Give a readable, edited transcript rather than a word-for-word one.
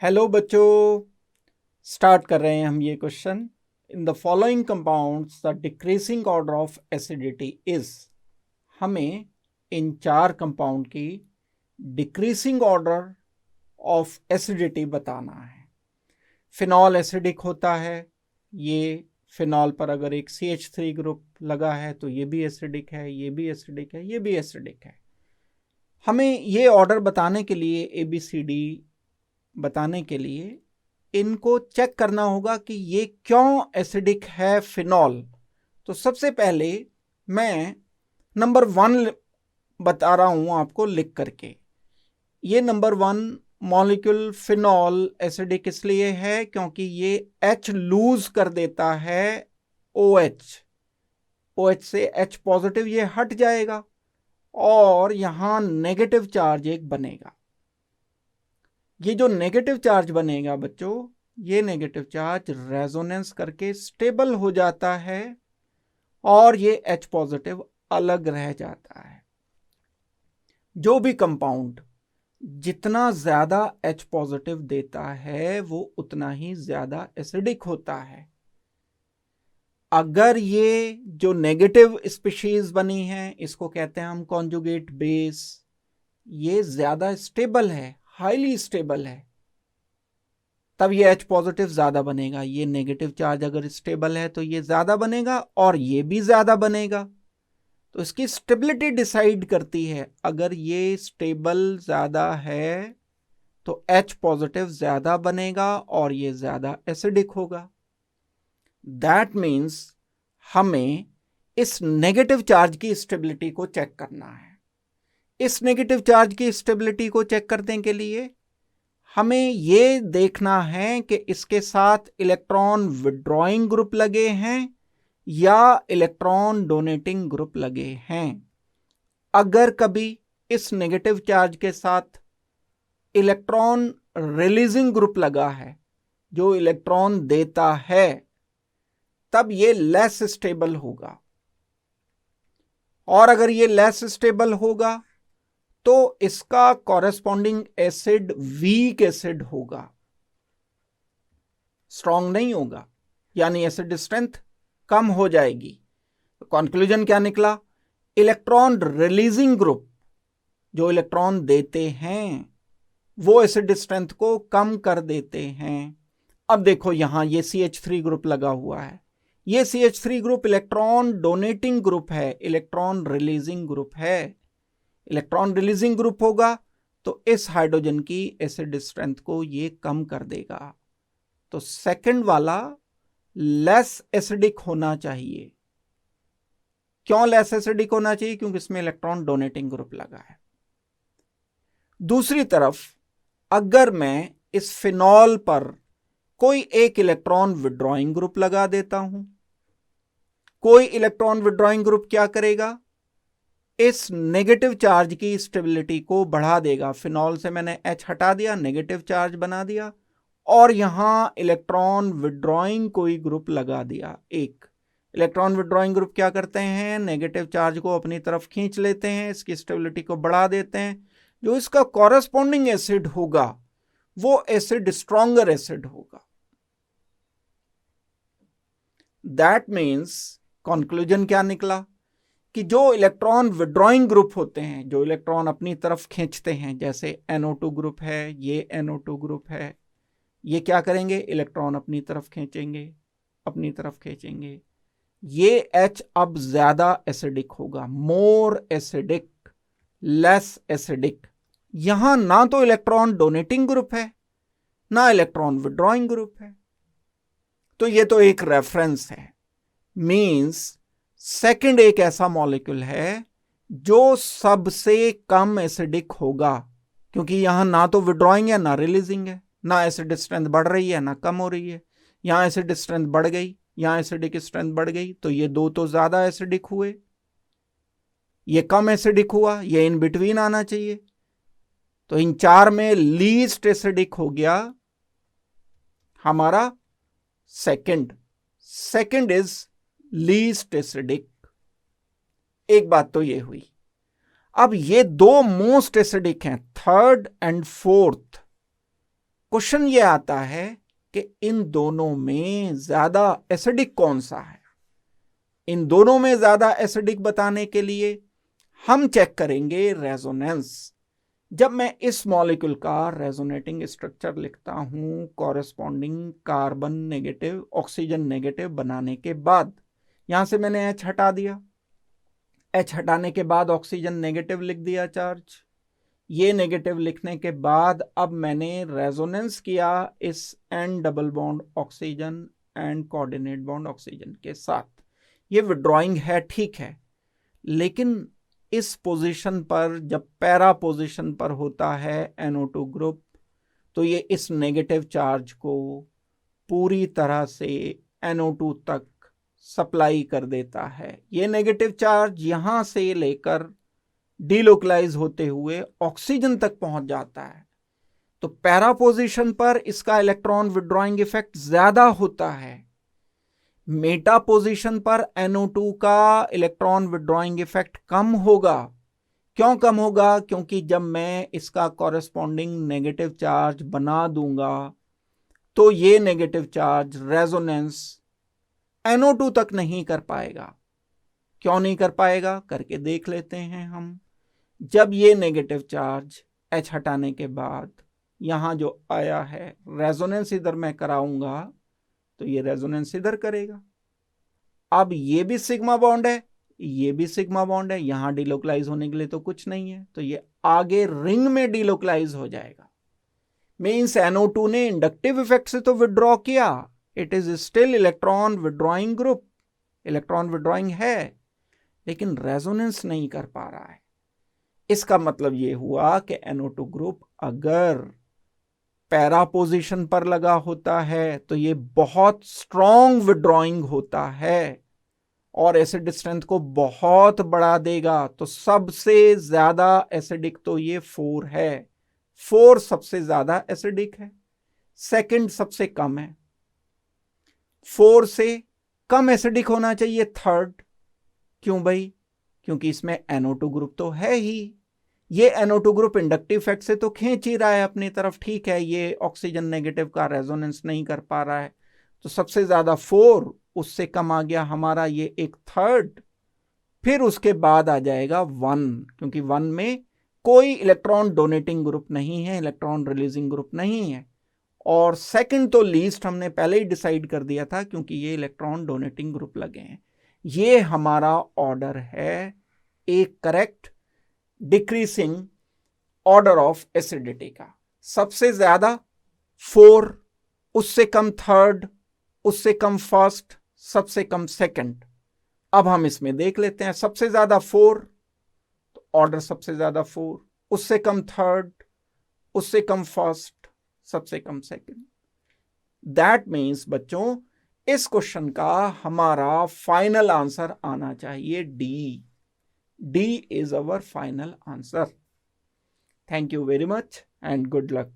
Hello बच्चों, start कर रहे हैं हम ये question. In the following compounds the decreasing order of acidity is. हमें इन चार कंपाउंड की डिक्रीजिंग ऑर्डर ऑफ एसिडिटी बताना है। फिनॉल एसिडिक होता है, ये फिनॉल पर अगर एक CH3 ग्रुप लगा है तो ये भी एसिडिक है, ये भी एसिडिक है, ये भी एसिडिक है। हमें ये ऑर्डर बताने के लिए ABCD बताने के लिए इनको चेक करना होगा कि ये क्यों एसिडिक है फिनॉल। तो सबसे पहले मैं नंबर 1 बता रहा हूं आपको लिख करके। ये नंबर 1 मॉलिक्यूल फिनॉल एसिडिक इसलिए है क्योंकि ये H लूज कर देता है OH से H पॉजिटिव ये हट जाएगा और यहां नेगेटिव चार्ज एक बनेगा। ये जो नेगेटिव चार्ज बनेगा बच्चों, ये नेगेटिव चार्ज रेजोनेंस करके स्टेबल हो जाता है और ये H पॉजिटिव अलग रह जाता है। जो भी कंपाउंड जितना ज्यादा H पॉजिटिव देता है वो उतना ही ज्यादा एसिडिक होता है। अगर ये जो नेगेटिव स्पीशीज बनी है, इसको कहते हैं हम कॉन्जुगेट बेस, ये ज्यादा स्टेबल है, हाईली स्टेबल है, तब ये H पॉजिटिव ज्यादा बनेगा। ये नेगेटिव चार्ज अगर स्टेबल है तो ये ज्यादा बनेगा और ये भी ज्यादा बनेगा। तो इसकी स्टेबिलिटी डिसाइड करती है। अगर ये स्टेबल ज्यादा है तो H पॉजिटिव ज्यादा बनेगा और ये ज्यादा एसिडिक होगा। दैट मीन्स हमें इस नेगेटिव चार्ज की स्टेबिलिटी को चेक करना है। इस नेगेटिव चार्ज की स्टेबिलिटी को चेक करने के लिए हमें यह देखना है कि इसके साथ इलेक्ट्रॉन विड्रॉइंग ग्रुप लगे हैं या इलेक्ट्रॉन डोनेटिंग ग्रुप लगे हैं। अगर कभी इस नेगेटिव चार्ज के साथ इलेक्ट्रॉन रिलीजिंग ग्रुप लगा है, जो इलेक्ट्रॉन देता है, तब यह लेस स्टेबल होगा। और अगर यह लेस स्टेबल होगा तो इसका कॉरेस्पॉन्डिंग एसिड वीक एसिड होगा, स्ट्रॉन्ग नहीं होगा, यानी एसिड स्ट्रेंथ कम हो जाएगी। तो कंक्लूजन क्या निकला? इलेक्ट्रॉन रिलीजिंग ग्रुप जो इलेक्ट्रॉन देते हैं वो एसिड स्ट्रेंथ को कम कर देते हैं। अब देखो यहां ये CH3 ग्रुप लगा हुआ है, ये CH3 group electron donating group है, इलेक्ट्रॉन रिलीजिंग ग्रुप है। इलेक्ट्रॉन रिलीजिंग ग्रुप होगा तो इस हाइड्रोजन की एसिड स्ट्रेंथ को ये कम कर देगा। तो सेकंड वाला लेस एसिडिक होना चाहिए। क्यों लेस एसिडिक होना चाहिए? क्योंकि इसमें इलेक्ट्रॉन डोनेटिंग ग्रुप लगा है। दूसरी तरफ अगर मैं इस फिनॉल पर कोई एक इलेक्ट्रॉन विड्रॉइंग ग्रुप लगा देता हूं, कोई इलेक्ट्रॉन विड्रॉइंग ग्रुप क्या करेगा? इस नेगेटिव चार्ज की स्टेबिलिटी को बढ़ा देगा। फिनॉल से मैंने H हटा दिया, नेगेटिव चार्ज बना दिया, और यहां इलेक्ट्रॉन विड्रॉइंग कोई ग्रुप लगा दिया। एक इलेक्ट्रॉन विड्रॉइंग ग्रुप क्या करते हैं? नेगेटिव चार्ज को अपनी तरफ खींच लेते हैं, इसकी स्टेबिलिटी को बढ़ा देते हैं। जो इसका कॉरेस्पॉन्डिंग एसिड होगा वो एसिड स्ट्रॉन्गर एसिड होगा। दैट मीन्स कंक्लूजन क्या निकला कि जो इलेक्ट्रॉन विड्रॉइंग ग्रुप होते हैं, जो इलेक्ट्रॉन अपनी तरफ खींचते हैं, जैसे NO2 ग्रुप है, ये NO2 ग्रुप है, ये क्या करेंगे? इलेक्ट्रॉन अपनी तरफ खींचेंगे, अपनी तरफ खींचेंगे। ये H अब ज्यादा एसिडिक होगा, मोर एसिडिक, लेस एसिडिक। यहां ना तो इलेक्ट्रॉन डोनेटिंग ग्रुप है ना इलेक्ट्रॉन विड्रॉइंग ग्रुप है। तो ये तो एक रेफरेंस है। मींस सेकंड एक ऐसा मॉलिक्यूल है जो सबसे कम एसिडिक होगा, क्योंकि यहां ना तो विड्रॉइंग है ना रिलीजिंग है, ना एसिड स्ट्रेंथ बढ़ रही है ना कम हो रही है। यहां एसिड स्ट्रेंथ बढ़ गई, यहां एसिडिक स्ट्रेंथ बढ़ गई, तो ये दो तो ज्यादा एसिडिक हुए, ये कम एसिडिक हुआ, ये इन बिटवीन आना चाहिए। तो इन चार में लीस्ट एसिडिक हो गया हमारा सेकंड इज लीस्ट एसिडिक। एक बात तो ये हुई। अब ये दो मोस्ट एसिडिक हैं, थर्ड एंड फोर्थ। क्वेश्चन ये आता है कि इन दोनों में ज्यादा एसिडिक कौन सा है। इन दोनों में ज्यादा एसिडिक बताने के लिए हम चेक करेंगे रेजोनेंस। जब मैं इस मॉलिक्यूल का रेजोनेटिंग स्ट्रक्चर लिखता हूं corresponding carbon negative oxygen negative बनाने के बाद, यहां से मैंने H हटा दिया, H हटाने के बाद ऑक्सीजन नेगेटिव लिख दिया चार्ज। ये नेगेटिव लिखने के बाद अब मैंने रेजोनेंस किया इस N double bond oxygen and coordinate bond oxygen के साथ। ये विड्रॉइंग है, ठीक है, लेकिन इस पोजीशन पर जब पैरा पोजीशन पर होता है NO2 ग्रुप, तो ये इस नेगेटिव चार्ज को पूरी तरह से NO2 तक सप्लाई कर देता है। ये नेगेटिव चार्ज यहां से लेकर डीलोकलाइज होते हुए ऑक्सीजन तक पहुंच जाता है। तो पैरा पोजीशन पर इसका इलेक्ट्रॉन विड्रॉइंग इफेक्ट ज्यादा होता है, मेटा पोजीशन पर NO2 का इलेक्ट्रॉन विड्रॉइंग इफेक्ट कम होगा। क्यों कम होगा? क्योंकि जब मैं इसका कॉरेस्पॉन्डिंग नेगेटिव चार्ज बना दूंगा तो ये नेगेटिव चार्ज रेजोनेंस NO2 तक नहीं कर पाएगा। क्यों नहीं कर पाएगा? करके देख लेते हैं हम। जब ये नेगेटिव चार्ज H हटाने के बाद यहां जो आया है, रेजोनेंस इधर मैं कराऊंगा तो ये रेजोनेंस इधर करेगा। अब ये भी सिग्मा बॉन्ड है, ये भी सिग्मा बॉन्ड है, यहां डिलोकलाइज होने के लिए तो कुछ नहीं है, तो ये आगे रिंग में डिलोकलाइज हो जाएगा। मींस NO2 ने इंडक्टिव इफेक्ट से तो विड्रॉ किया, it is still electron withdrawing group, electron withdrawing है, लेकिन रेजोनेंस नहीं कर पा रहा है। इसका मतलब ये हुआ कि NO2 ग्रुप अगर पैरा पोजीशन पर लगा होता है तो ये बहुत स्ट्रॉन्ग विड्रॉइंग होता है और एसिड स्ट्रेंथ को बहुत बढ़ा देगा। तो सबसे ज्यादा एसिडिक तो ये 4 है, 4 सबसे ज्यादा एसिडिक है, सेकंड सबसे कम है, 4 से कम एसिडिक होना चाहिए थर्ड। क्यों भाई? क्योंकि इसमें NO2 ग्रुप तो है ही। ये NO2 ग्रुप इंडक्टिव इफेक्ट से तो खींच ही रहा है अपनी तरफ, ठीक है, ये ऑक्सीजन नेगेटिव का रेजोनेंस नहीं कर पा रहा है, तो सबसे ज्यादा 4, उससे कम आ गया हमारा ये एक थर्ड। फिर उसके बाद आ जाएगा 1, क्योंकि 1 में कोई इलेक्ट्रॉन डोनेटिंग ग्रुप नहीं है, इलेक्ट्रॉन रिलीजिंग ग्रुप नहीं है। और सेकंड तो लीस्ट हमने पहले ही डिसाइड कर दिया था क्योंकि ये इलेक्ट्रॉन डोनेटिंग ग्रुप लगे हैं। ये हमारा ऑर्डर है, एक correct decreasing order of acidity का। सबसे ज्यादा 4, उससे कम थर्ड, उससे कम फर्स्ट, सबसे कम सेकंड। अब हम इसमें देख लेते हैं, सबसे ज्यादा 4 तो ऑर्डर सबसे ज्यादा 4, उससे कम थर्ड, उससे कम फर्स्ट, सबसे कम सेकंड। दैट मीन्स बच्चों इस क्वेश्चन का हमारा फाइनल आंसर आना चाहिए D. D is our final answer. Thank you very much and good luck.